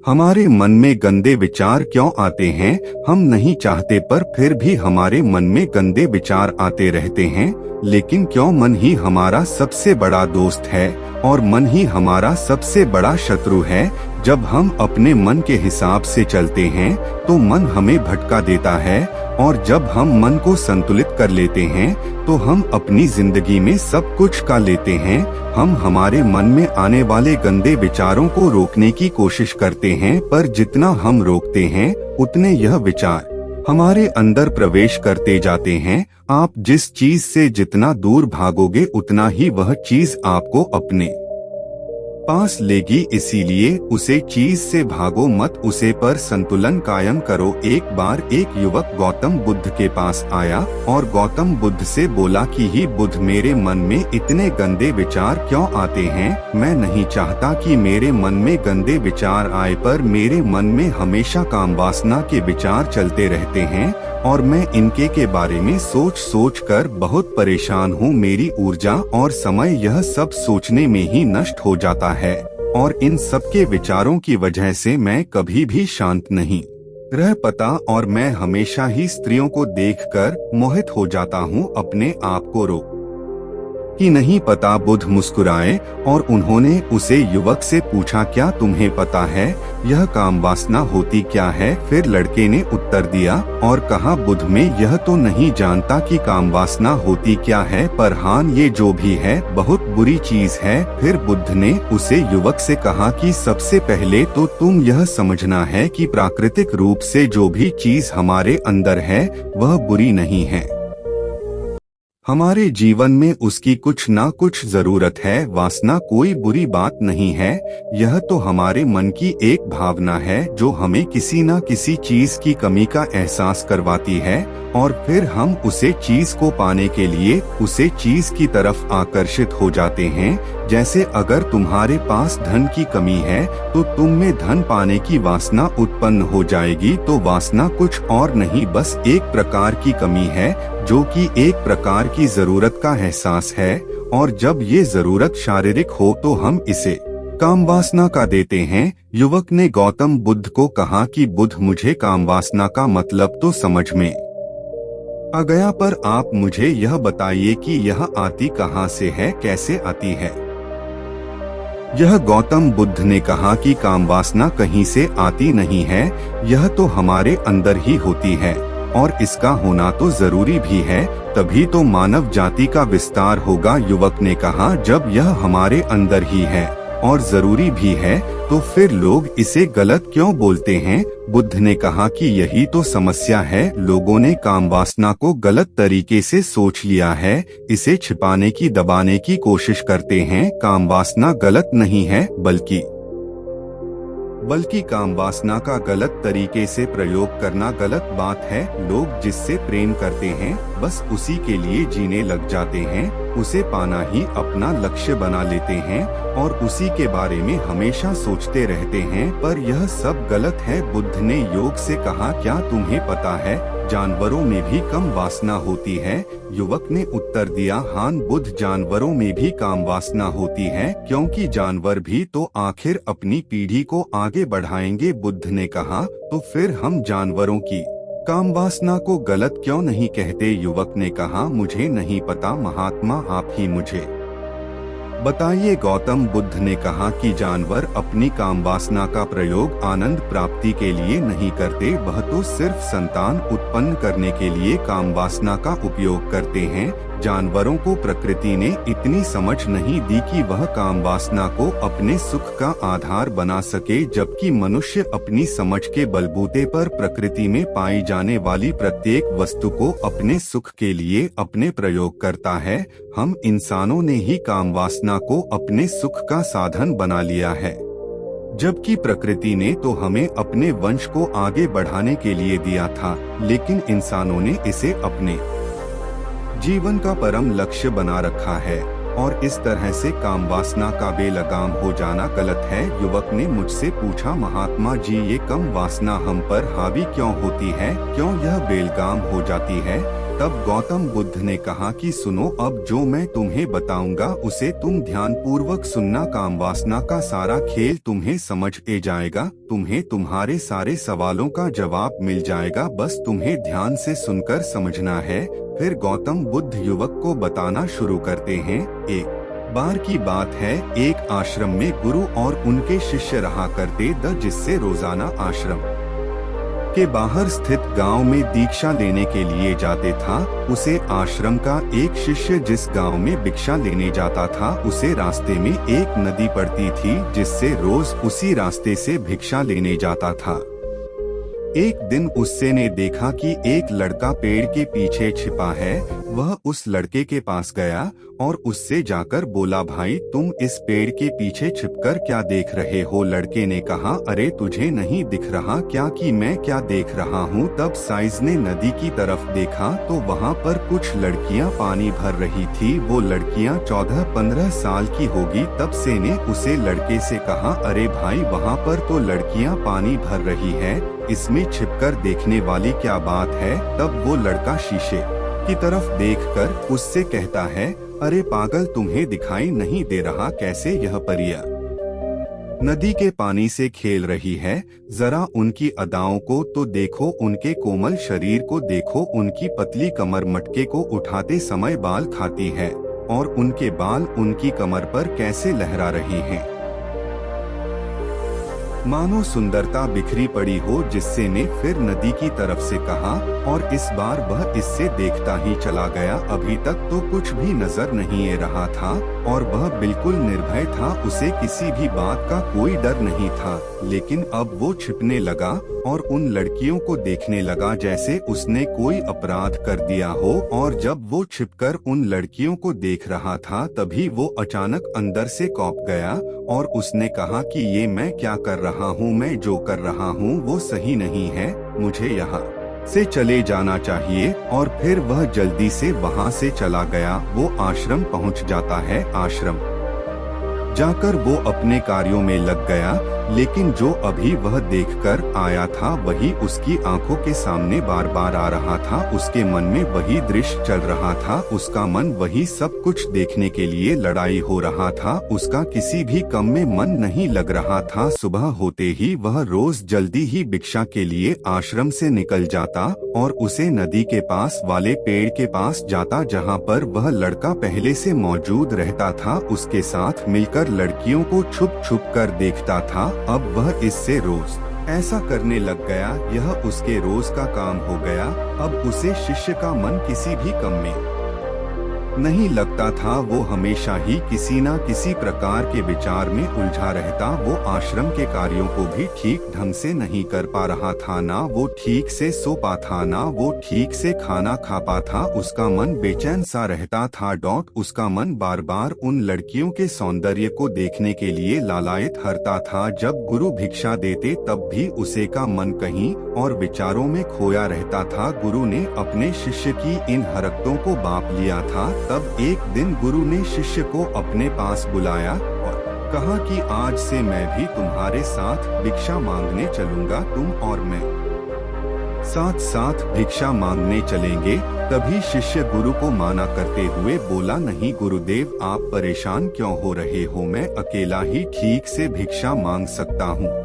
हमारे मन में गंदे विचार क्यों आते हैं? हम नहीं चाहते पर फिर भी हमारे मन में गंदे विचार आते रहते हैं। लेकिन क्यों मन ही हमारा सबसे बड़ा दोस्त है और मन ही हमारा सबसे बड़ा शत्रु है। जब हम अपने मन के हिसाब से चलते हैं तो मन हमें भटका देता है, और जब हम मन को संतुलित कर लेते हैं तो हम अपनी जिंदगी में सब कुछ का लेते हैं। हम हमारे मन में आने वाले गंदे विचारों को रोकने की कोशिश करते हैं, पर जितना हम रोकते हैं उतने यह विचार हमारे अंदर प्रवेश करते जाते हैं। आप जिस चीज से जितना दूर भागोगे उतना ही वह चीज आपको अपने पास लेगी, इसीलिए उसे चीज से भागो मत, उसे पर संतुलन कायम करो। एक बार एक युवक गौतम बुद्ध के पास आया और गौतम बुद्ध से बोला कि ही बुद्ध, मेरे मन में इतने गंदे विचार क्यों आते हैं? मैं नहीं चाहता कि मेरे मन में गंदे विचार आए, पर मेरे मन में हमेशा काम वासना के विचार चलते रहते हैं और मैं इनके के बारे में सोच सोच कर बहुत परेशान हूँ। मेरी ऊर्जा और समय यह सब सोचने में ही नष्ट हो जाता है और इन सब के विचारों की वजह से मैं कभी भी शांत नहीं रह पाता और मैं हमेशा ही स्त्रियों को देखकर मोहित हो जाता हूँ। अपने आप को रोक कि नहीं पता। बुद्ध मुस्कुराए और उन्होंने उसे युवक से पूछा, क्या तुम्हें पता है यह काम वासना होती क्या है? फिर लड़के ने उत्तर दिया और कहा, बुद्ध, में यह तो नहीं जानता कि काम वासना होती क्या है, पर हाँ, ये जो भी है बहुत बुरी चीज है। फिर बुद्ध ने उसे युवक से कहा कि सबसे पहले तो तुम यह समझना है कि प्राकृतिक रूप से जो भी चीज हमारे अंदर है वह बुरी नहीं है। हमारे जीवन में उसकी कुछ ना कुछ जरूरत है। वासना कोई बुरी बात नहीं है, यह तो हमारे मन की एक भावना है जो हमें किसी ना किसी चीज की कमी का एहसास करवाती है और फिर हम उसे चीज को पाने के लिए उसे चीज की तरफ आकर्षित हो जाते हैं। जैसे अगर तुम्हारे पास धन की कमी है तो तुम में धन पाने की वासना उत्पन्न हो जाएगी। तो वासना कुछ और नहीं, बस एक प्रकार की कमी है जो कि एक प्रकार की जरूरत का एहसास है, और जब ये जरूरत शारीरिक हो तो हम इसे काम वासना का देते हैं। युवक ने गौतम बुद्ध को कहा कि बुद्ध, मुझे काम वासना का मतलब तो समझ में आ गया, पर आप मुझे यह बताइए कि यह आती कहाँ से है, कैसे आती है? यह गौतम बुद्ध ने कहा कि काम वासना कहीं से आती नहीं है, यह तो हमारे अंदर ही होती है और इसका होना तो जरूरी भी है, तभी तो मानव जाति का विस्तार होगा। युवक ने कहा, जब यह हमारे अंदर ही है और जरूरी भी है तो फिर लोग इसे गलत क्यों बोलते हैं? बुद्ध ने कहा कि यही तो समस्या है, लोगों ने काम वासना को गलत तरीके से सोच लिया है, इसे छिपाने की दबाने की कोशिश करते हैं। काम वासना गलत नहीं है, बल्कि काम वासना का गलत तरीके से प्रयोग करना गलत बात है। लोग जिससे प्रेम करते हैं बस उसी के लिए जीने लग जाते हैं, उसे पाना ही अपना लक्ष्य बना लेते हैं और उसी के बारे में हमेशा सोचते रहते हैं, पर यह सब गलत है। बुद्ध ने योग से कहा, क्या तुम्हें पता है जानवरों में भी कम वासना होती है? युवक ने उत्तर दिया, हाँ बुद्ध, जानवरों में भी काम वासना होती है, क्योंकि जानवर भी तो आखिर अपनी पीढ़ी को आगे बढ़ाएंगे। बुद्ध ने कहा, तो फिर हम जानवरों की काम वासना को गलत क्यों नहीं कहते? युवक ने कहा, मुझे नहीं पता महात्मा, आप ही मुझे बताइए। गौतम बुद्ध ने कहा कि जानवर अपनी काम वासना का प्रयोग आनंद प्राप्ति के लिए नहीं करते, वह तो सिर्फ संतान उत्पन्न करने के लिए काम वासना का उपयोग करते हैं। जानवरों को प्रकृति ने इतनी समझ नहीं दी कि वह काम वासना को अपने सुख का आधार बना सके, जबकि मनुष्य अपनी समझ के बलबूते पर प्रकृति में पाई जाने वाली प्रत्येक वस्तु को अपने सुख के लिए अपने प्रयोग करता है। हम इंसानों ने ही काम वासना को अपने सुख का साधन बना लिया है, जबकि प्रकृति ने तो हमें अपने वंश को आगे बढ़ाने के लिए दिया था, लेकिन इंसानों ने इसे अपने जीवन का परम लक्ष्य बना रखा है और इस तरह से काम वासना का बेलगाम हो जाना गलत है। युवक ने मुझसे पूछा, महात्मा जी, ये कम वासना हम पर हावी क्यों होती है, क्यों यह बेलगाम हो जाती है? तब गौतम बुद्ध ने कहा कि सुनो, अब जो मैं तुम्हें बताऊंगा उसे तुम ध्यानपूर्वक सुनना। काम वासना का सारा खेल तुम्हें समझ ए जाएगा, तुम्हें तुम्हारे सारे सवालों का जवाब मिल जाएगा, बस तुम्हें ध्यान से सुनकर समझना है। फिर गौतम बुद्ध युवक को बताना शुरू करते हैं। एक बार की बात है, एक आश्रम में गुरु और उनके शिष्य रहा करते थे, जिससे रोजाना आश्रम के बाहर स्थित गांव में दीक्षा लेने के लिए जाते था। उसे आश्रम का एक शिष्य जिस गांव में भिक्षा लेने जाता था, उसे रास्ते में एक नदी पड़ती थी, जिससे रोज उसी रास्ते से भिक्षा लेने जाता था। एक दिन उससे ने देखा कि एक लड़का पेड़ के पीछे छिपा है। वह उस लड़के के पास गया और उससे जाकर बोला, भाई तुम इस पेड़ के पीछे छिपकर क्या देख रहे हो? लड़के ने कहा, अरे तुझे नहीं दिख रहा क्या कि मैं क्या देख रहा हूँ? तब साइज ने नदी की तरफ देखा तो वहाँ पर कुछ लड़कियाँ पानी भर रही थी। वो लड़कियाँ 14-15 साल की होगी। तब से ने उसे लड़के से कहा, अरे भाई वहाँ पर तो लड़कियाँ पानी भर रही है, इसमें छिपकर देखने वाली क्या बात है? तब वो लड़का शीशे की तरफ देखकर उससे कहता है, अरे पागल, तुम्हें दिखाई नहीं दे रहा कैसे यह परियां नदी के पानी से खेल रही है? जरा उनकी अदाओं को तो देखो, उनके कोमल शरीर को देखो, उनकी पतली कमर मटके को उठाते समय बाल खाती है और उनके बाल उनकी कमर पर कैसे लहरा रही हैं, मानो सुंदरता बिखरी पड़ी हो। जिससे ने फिर नदी की तरफ से कहा और इस बार वह इससे देखता ही चला गया। अभी तक तो कुछ भी नजर नहीं आ रहा था और वह बिल्कुल निर्भय था, उसे किसी भी बात का कोई डर नहीं था। लेकिन अब वो छिपने लगा और उन लड़कियों को देखने लगा जैसे उसने कोई अपराध कर दिया हो। और जब वो छिपकर उन लड़कियों को देख रहा था, तभी वो अचानक अंदर से कौंप गया और उसने कहा कि ये मैं क्या कर रहा हूँ? मैं जो कर रहा हूँ वो सही नहीं है, मुझे यहाँ से चले जाना चाहिए। और फिर वह जल्दी से वहाँ से चला गया। वो आश्रम पहुँच जाता है। आश्रम जाकर वो अपने कार्यों में लग गया, लेकिन जो अभी वह देखकर आया था वही उसकी आंखों के सामने बार बार आ रहा था। उसके मन में वही दृश्य चल रहा था, उसका मन वही सब कुछ देखने के लिए लड़ाई हो रहा था। उसका किसी भी काम में मन नहीं लग रहा था। सुबह होते ही वह रोज जल्दी ही भिक्षा के लिए आश्रम से निकल जाता और उसे नदी के पास वाले पेड़ के पास जाता, जहाँ पर वह लड़का पहले से मौजूद रहता था। उसके साथ मिलकर लड़कियों को छुप छुप कर देखता था। अब वह इससे रोज ऐसा करने लग गया, यह उसके रोज का काम हो गया। अब उसे शिष्य का मन किसी भी काम में नहीं लगता था। वो हमेशा ही किसी न किसी प्रकार के विचार में उलझा रहता। वो आश्रम के कार्यों को भी ठीक ढंग से नहीं कर पा रहा था, ना वो ठीक से सो पा था, ना वो ठीक से खाना खा पा था। उसका मन बेचैन सा रहता था। उसका मन बार बार उन लड़कियों के सौंदर्य को देखने के लिए लालायित हरता था। जब गुरु भिक्षा देते तब भी उसे का मन कहीं और विचारों में खोया रहता था। गुरु ने अपने शिष्य की इन हरकतों को बांप लिया था। तब एक दिन गुरु ने शिष्य को अपने पास बुलाया और कहा कि आज से मैं भी तुम्हारे साथ भिक्षा मांगने चलूंगा। तुम और मैं साथ साथ भिक्षा मांगने चलेंगे। तभी शिष्य गुरु को माना करते हुए बोला, नहीं गुरुदेव, आप परेशान क्यों हो रहे हो? मैं अकेला ही ठीक से भिक्षा मांग सकता हूँ।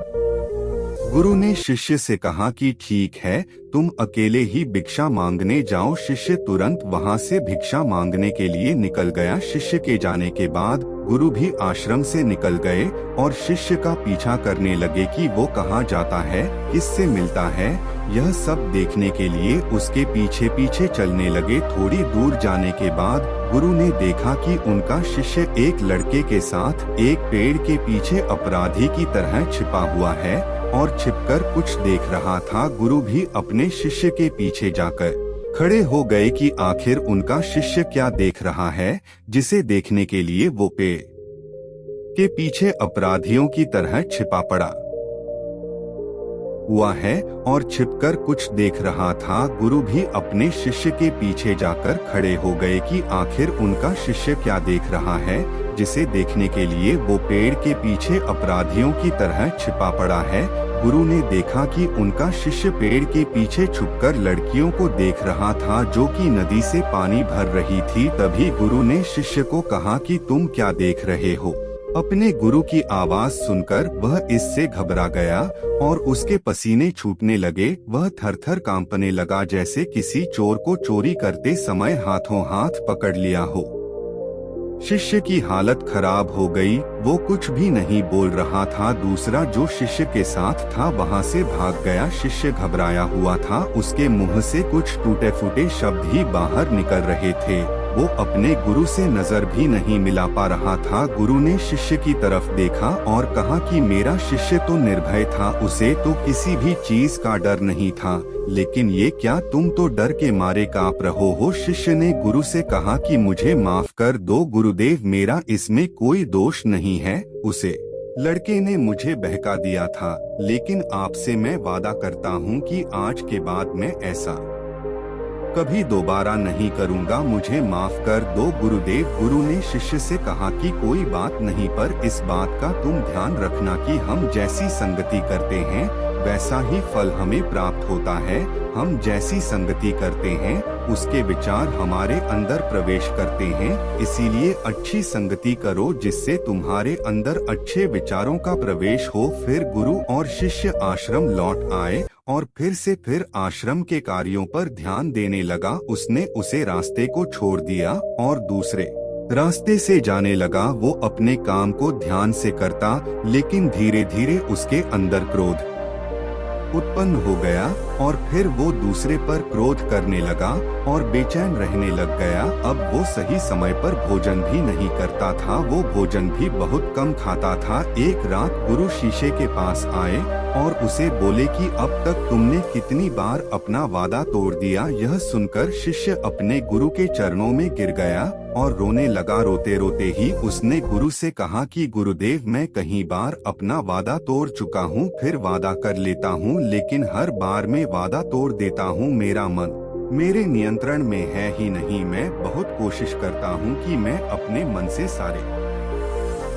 गुरु ने शिष्य से कहा कि ठीक है, तुम अकेले ही भिक्षा मांगने जाओ। शिष्य तुरंत वहां से भिक्षा मांगने के लिए निकल गया। शिष्य के जाने के बाद गुरु भी आश्रम से निकल गए और शिष्य का पीछा करने लगे कि वो कहाँ जाता है, किससे मिलता है। यह सब देखने के लिए उसके पीछे पीछे चलने लगे। थोड़ी दूर जाने के बाद गुरु ने देखा कि उनका शिष्य एक लड़के के साथ एक पेड़ के पीछे अपराधी की तरह छिपा हुआ है और छिपकर कुछ देख रहा था। गुरु भी अपने शिष्य के पीछे जाकर खड़े हो गए कि आखिर उनका शिष्य क्या देख रहा है, जिसे देखने के लिए वो पेड़ के पीछे अपराधियों की तरह छिपा पड़ा हुआ है और छिपकर कुछ देख रहा था। गुरु भी अपने शिष्य के पीछे जाकर खड़े हो गए कि आखिर उनका शिष्य क्या देख रहा है, जिसे देखने के लिए वो पेड़ के पीछे अपराधियों की तरह छिपा पड़ा है। गुरु ने देखा कि उनका शिष्य पेड़ के पीछे छुपकर लड़कियों को देख रहा था जो कि नदी से पानी भर रही थी। तभी गुरु ने शिष्य को कहा कि तुम क्या देख रहे हो। अपने गुरु की आवाज सुनकर वह इससे घबरा गया और उसके पसीने छूटने लगे। वह थर-थर कांपने लगा जैसे किसी चोर को चोरी करते समय हाथों हाथ पकड़ लिया हो। शिष्य की हालत खराब हो गई, वो कुछ भी नहीं बोल रहा था। दूसरा जो शिष्य के साथ था वहाँ से भाग गया। शिष्य घबराया हुआ था, उसके मुंह से कुछ टूटे फूटे शब्द ही बाहर निकल रहे थे। वो अपने गुरु से नजर भी नहीं मिला पा रहा था। गुरु ने शिष्य की तरफ देखा और कहा कि मेरा शिष्य तो निर्भय था, उसे तो किसी भी चीज का डर नहीं था, लेकिन ये क्या, तुम तो डर के मारे कांप रहे हो। शिष्य ने गुरु से कहा कि मुझे माफ कर दो गुरुदेव, मेरा इसमें कोई दोष नहीं है। उसे लड़के ने मुझे बहका दिया था, लेकिन आपसे मैं वादा करता हूँ कि आज के बाद मैं ऐसा कभी दोबारा नहीं करूँगा, मुझे माफ कर दो गुरुदेव। गुरु ने शिष्य से कहा कि कोई बात नहीं, पर इस बात का तुम ध्यान रखना कि हम जैसी संगति करते हैं वैसा ही फल हमें प्राप्त होता है। हम जैसी संगति करते हैं उसके विचार हमारे अंदर प्रवेश करते हैं, इसीलिए अच्छी संगति करो जिससे तुम्हारे अंदर अच्छे विचारों का प्रवेश हो। फिर गुरु और शिष्य आश्रम लौट आए और फिर आश्रम के कार्यों पर ध्यान देने लगा। उसने उसे रास्ते को छोड़ दिया और दूसरे रास्ते से जाने लगा। वो अपने काम को ध्यान से करता, लेकिन धीरे धीरे उसके अंदर क्रोध उत्पन्न हो गया और फिर वो दूसरे पर क्रोध करने लगा और बेचैन रहने लग गया। अब वो सही समय पर भोजन भी नहीं करता था, वो भोजन भी बहुत कम खाता था। एक रात गुरु शीशे के पास आए और उसे बोले कि अब तक तुमने कितनी बार अपना वादा तोड़ दिया। यह सुनकर शिष्य अपने गुरु के चरणों में गिर गया और रोने लगा। रोते रोते ही उसने गुरु से कहा कि गुरुदेव, मैं कई बार अपना वादा तोड़ चुका हूँ, फिर वादा कर लेता हूँ, लेकिन हर बार मैं वादा तोड़ देता हूँ। मेरा मन मेरे नियंत्रण में है ही नहीं। मैं बहुत कोशिश करता हूँ कि मैं अपने मन से सारे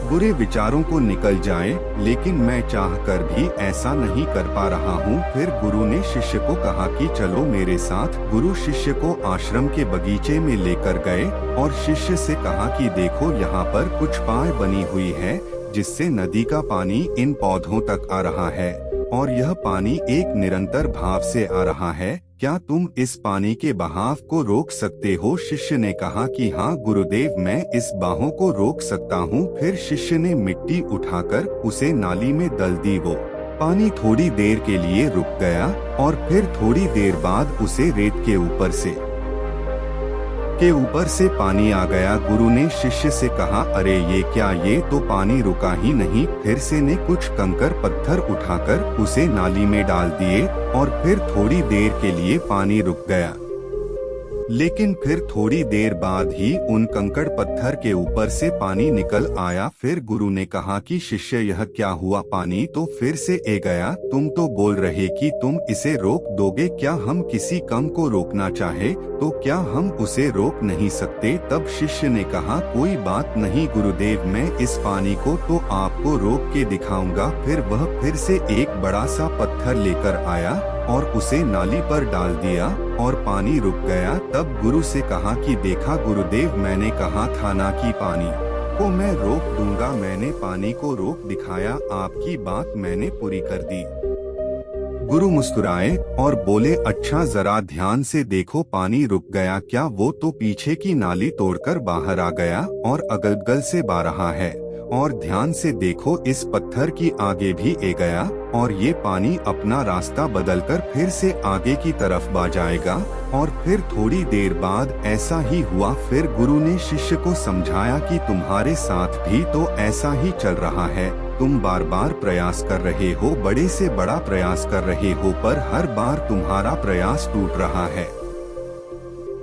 बुरे विचारों को निकल जाए, लेकिन मैं चाहकर भी ऐसा नहीं कर पा रहा हूँ। फिर गुरु ने शिष्य को कहा कि चलो मेरे साथ। गुरु शिष्य को आश्रम के बगीचे में लेकर गए और शिष्य से कहा कि देखो, यहाँ पर कुछ पाय बनी हुई है जिससे नदी का पानी इन पौधों तक आ रहा है और यह पानी एक निरंतर भाव से आ रहा है। क्या तुम इस पानी के बहाव को रोक सकते हो? शिष्य ने कहा कि हाँ गुरुदेव, मैं इस बहाव को रोक सकता हूँ। फिर शिष्य ने मिट्टी उठाकर उसे नाली में डाल दी। वो पानी थोड़ी देर के लिए रुक गया और फिर थोड़ी देर बाद उसे रेत के ऊपर से पानी आ गया। गुरु ने शिष्य से कहा, अरे ये क्या, ये तो पानी रुका ही नहीं। फिर से ने कुछ कंकड़ पत्थर उठाकर उसे नाली में डाल दिए और फिर थोड़ी देर के लिए पानी रुक गया, लेकिन फिर थोड़ी देर बाद ही उन कंकड़ पत्थर के ऊपर से पानी निकल आया। फिर गुरु ने कहा कि शिष्य, यह क्या हुआ? पानी तो फिर से आ गया। तुम तो बोल रहे कि तुम इसे रोक दोगे। क्या हम किसी काम को रोकना चाहे तो क्या हम उसे रोक नहीं सकते? तब शिष्य ने कहा, कोई बात नहीं गुरुदेव, मैं इस पानी को तो आपको रोक के दिखाऊंगा। फिर वह फिर से एक बड़ा सा पत्थर लेकर आया और उसे नाली पर डाल दिया और पानी रुक गया। तब गुरु से कहा कि देखा गुरुदेव, मैंने कहा था ना कि पानी को मैं रोक दूंगा। मैंने पानी को रोक दिखाया, आपकी बात मैंने पूरी कर दी। गुरु मुस्कुराए और बोले, अच्छा जरा ध्यान से देखो, पानी रुक गया क्या? वो तो पीछे की नाली तोड़कर बाहर आ गया और अगल-बगल से बह रहा है। और ध्यान से देखो, इस पत्थर की आगे भी आ गया और ये पानी अपना रास्ता बदलकर फिर से आगे की तरफ बह जाएगा। और फिर थोड़ी देर बाद ऐसा ही हुआ। फिर गुरु ने शिष्य को समझाया कि तुम्हारे साथ भी तो ऐसा ही चल रहा है। तुम बार बार प्रयास कर रहे हो, बड़े से बड़ा प्रयास कर रहे हो, पर हर बार तुम्हारा प्रयास टूट रहा है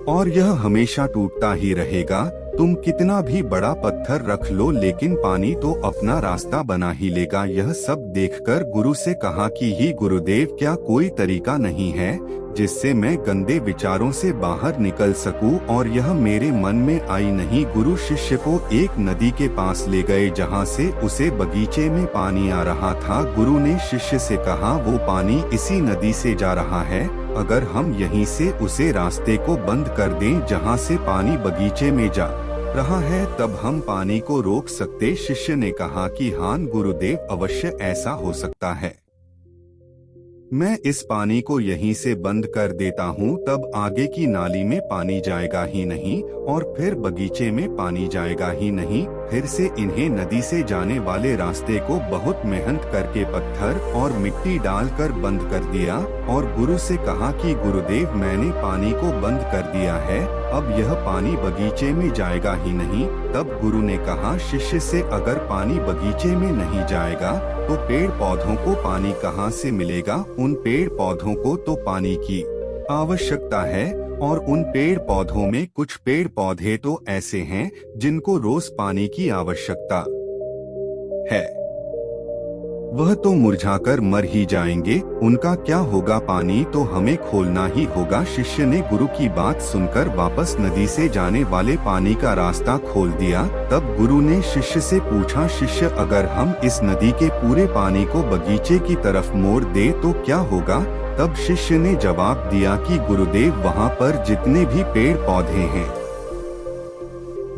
और यह हमेशा टूटता ही रहेगा। तुम कितना भी बड़ा पत्थर रख लो, लेकिन पानी तो अपना रास्ता बना ही लेगा। यह सब देखकर गुरु से कहा कि ही गुरुदेव, क्या कोई तरीका नहीं है जिससे मैं गंदे विचारों से बाहर निकल सकूं और यह मेरे मन में आई नहीं। गुरु शिष्य को एक नदी के पास ले गए जहां से उसे बगीचे में पानी आ रहा था। गुरु ने शिष्य से कहा, वो पानी इसी नदी से जा रहा है, अगर हम यहीं से उसे रास्ते को बंद कर दें जहां से पानी बगीचे में जा रहा है, तब हम पानी को रोक सकते। शिष्य ने कहा कि हाँ गुरुदेव, अवश्य ऐसा हो सकता है। मैं इस पानी को यहीं से बंद कर देता हूँ, तब आगे की नाली में पानी जाएगा ही नहीं और फिर बगीचे में पानी जाएगा ही नहीं। फिर से इन्हें नदी से जाने वाले रास्ते को बहुत मेहनत करके पत्थर और मिट्टी डालकर बंद कर दिया और गुरु से कहा कि गुरुदेव, मैंने पानी को बंद कर दिया है, अब यह पानी बगीचे में जाएगा ही नहीं। तब गुरु ने कहा शिष्य से, अगर पानी बगीचे में नहीं जाएगा तो पेड़ पौधों को पानी कहाँ से मिलेगा? उन पेड़ पौधों को तो पानी की आवश्यकता है और उन पेड़ पौधों में कुछ पेड़ पौधे तो ऐसे हैं जिनको रोज पानी की आवश्यकता है, वह तो मुरझाकर मर ही जाएंगे, उनका क्या होगा? पानी तो हमें खोलना ही होगा। शिष्य ने गुरु की बात सुनकर वापस नदी से जाने वाले पानी का रास्ता खोल दिया। तब गुरु ने शिष्य से पूछा, शिष्य, अगर हम इस नदी के पूरे पानी को बगीचे की तरफ मोड़ दे तो क्या होगा? तब शिष्य ने जवाब दिया कि गुरुदेव, वहाँ पर जितने भी पेड़ पौधे हैं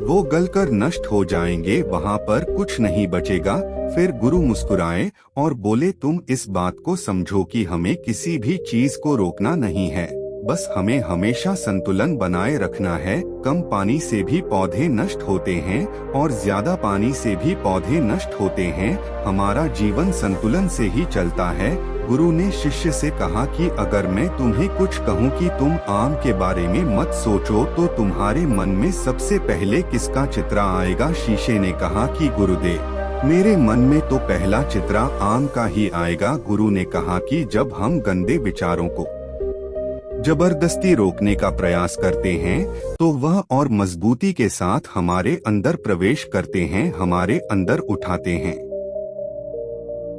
वो गलकर नष्ट हो जाएंगे, वहाँ पर कुछ नहीं बचेगा। फिर गुरु मुस्कुराए और बोले, तुम इस बात को समझो कि हमें किसी भी चीज को रोकना नहीं है, बस हमें हमेशा संतुलन बनाए रखना है। कम पानी से भी पौधे नष्ट होते हैं और ज्यादा पानी से भी पौधे नष्ट होते हैं। हमारा जीवन संतुलन से ही चलता है। गुरु ने शिष्य से कहा कि अगर मैं तुम्हें कुछ कहूँ कि तुम आम के बारे में मत सोचो तो तुम्हारे मन में सबसे पहले किसका चित्र आएगा? शीशे ने कहा कि गुरुदेव, मेरे मन में तो पहला चित्र आम का ही आएगा। गुरु ने कहा कि जब हम गंदे विचारों को जबरदस्ती रोकने का प्रयास करते हैं तो वह और मजबूती के साथ हमारे अंदर प्रवेश करते हैं, हमारे अंदर उठाते हैं।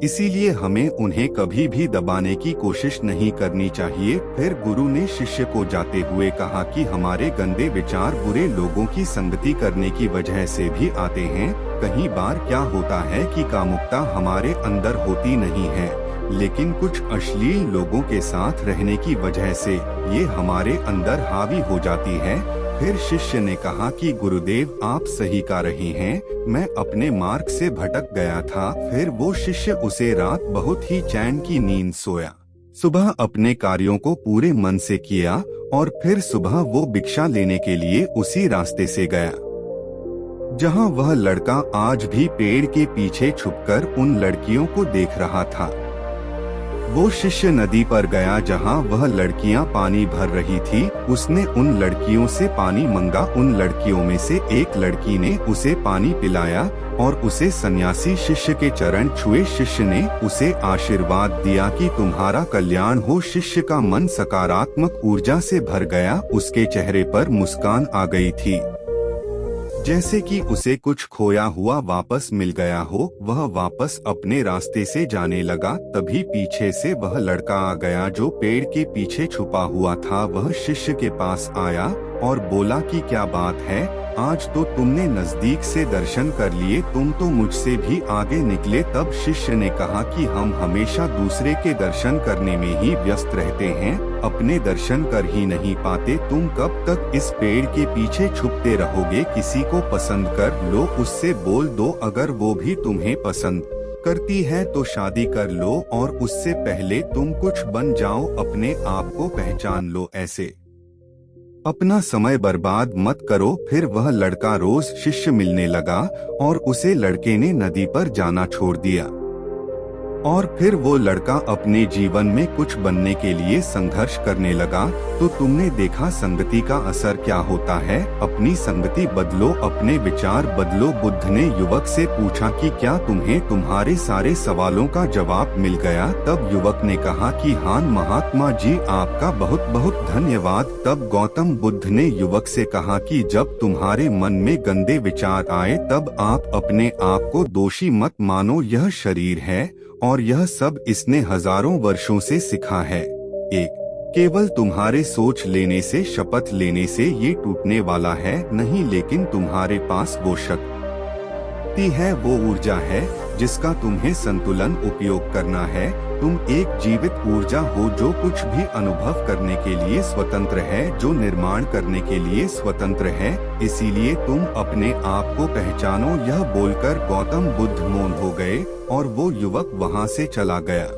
इसीलिए हमें उन्हें कभी भी दबाने की कोशिश नहीं करनी चाहिए। फिर गुरु ने शिष्य को जाते हुए कहा कि हमारे गंदे विचार बुरे लोगों की संगति करने की वजह से भी आते हैं। कई बार क्या होता है कि कामुकता हमारे अंदर होती नहीं है, लेकिन कुछ अश्लील लोगों के साथ रहने की वजह से ये हमारे अंदर हावी हो जाती है। फिर शिष्य ने कहा कि गुरुदेव, आप सही कह रहे हैं, मैं अपने मार्ग से भटक गया था। फिर वो शिष्य उसे रात बहुत ही चैन की नींद सोया। सुबह अपने कार्यों को पूरे मन से किया और फिर सुबह वो भिक्षा लेने के लिए उसी रास्ते से गया जहां वह लड़का आज भी पेड़ के पीछे छुपकर उन लड़कियों को देख रहा था। वो शिष्य नदी पर गया जहां वह लड़कियां पानी भर रही थी। उसने उन लड़कियों से पानी मांगा। उन लड़कियों में से एक लड़की ने उसे पानी पिलाया और उसे सन्यासी शिष्य के चरण छुए। शिष्य ने उसे आशीर्वाद दिया कि तुम्हारा कल्याण हो। शिष्य का मन सकारात्मक ऊर्जा से भर गया। उसके चेहरे पर मुस्कान आ गई थी, जैसे कि उसे कुछ खोया हुआ वापस मिल गया हो। वह वापस अपने रास्ते से जाने लगा। तभी पीछे से वह लड़का आ गया जो पेड़ के पीछे छुपा हुआ था। वह शिष्य के पास आया और बोला कि क्या बात है, आज तो तुमने नजदीक से दर्शन कर लिए, तुम तो मुझसे भी आगे निकले। तब शिष्य ने कहा कि हम हमेशा दूसरे के दर्शन करने में ही व्यस्त रहते हैं, अपने दर्शन कर ही नहीं पाते। तुम कब तक इस पेड़ के पीछे छुपते रहोगे? किसी को पसंद कर लो, उससे बोल दो। अगर वो भी तुम्हें पसंद करती है तो शादी कर लो और उससे पहले तुम कुछ बन जाओ, अपने आप को पहचान लो। ऐसे अपना समय बर्बाद मत करो। फिर वह लड़का रोज शिष्य मिलने लगा और उसे लड़के ने नदी पर जाना छोड़ दिया। और फिर वो लड़का अपने जीवन में कुछ बनने के लिए संघर्ष करने लगा। तो तुमने देखा संगति का असर क्या होता है। अपनी संगति बदलो, अपने विचार बदलो। बुद्ध ने युवक से पूछा कि क्या तुम्हें तुम्हारे सारे सवालों का जवाब मिल गया? तब युवक ने कहा कि हाँ महात्मा जी, आपका बहुत बहुत धन्यवाद। तब गौतम बुद्ध ने युवक से कहा कि जब तुम्हारे मन में गंदे विचार आए तब आप अपने आप को दोषी मत मानो। यह शरीर है और यह सब इसने हजारों वर्षों से सीखा है। एक केवल तुम्हारे सोच लेने से, शपथ लेने से ये टूटने वाला है नहीं, लेकिन तुम्हारे पास वो शक्ति है, वो ऊर्जा है जिसका तुम्हें संतुलन उपयोग करना है। तुम एक जीवित ऊर्जा हो जो कुछ भी अनुभव करने के लिए स्वतंत्र है, जो निर्माण करने के लिए स्वतंत्र है। इसीलिए तुम अपने आप को पहचानो। यह बोलकर गौतम बुद्ध मौन हो गए और वो युवक वहाँ से चला गया।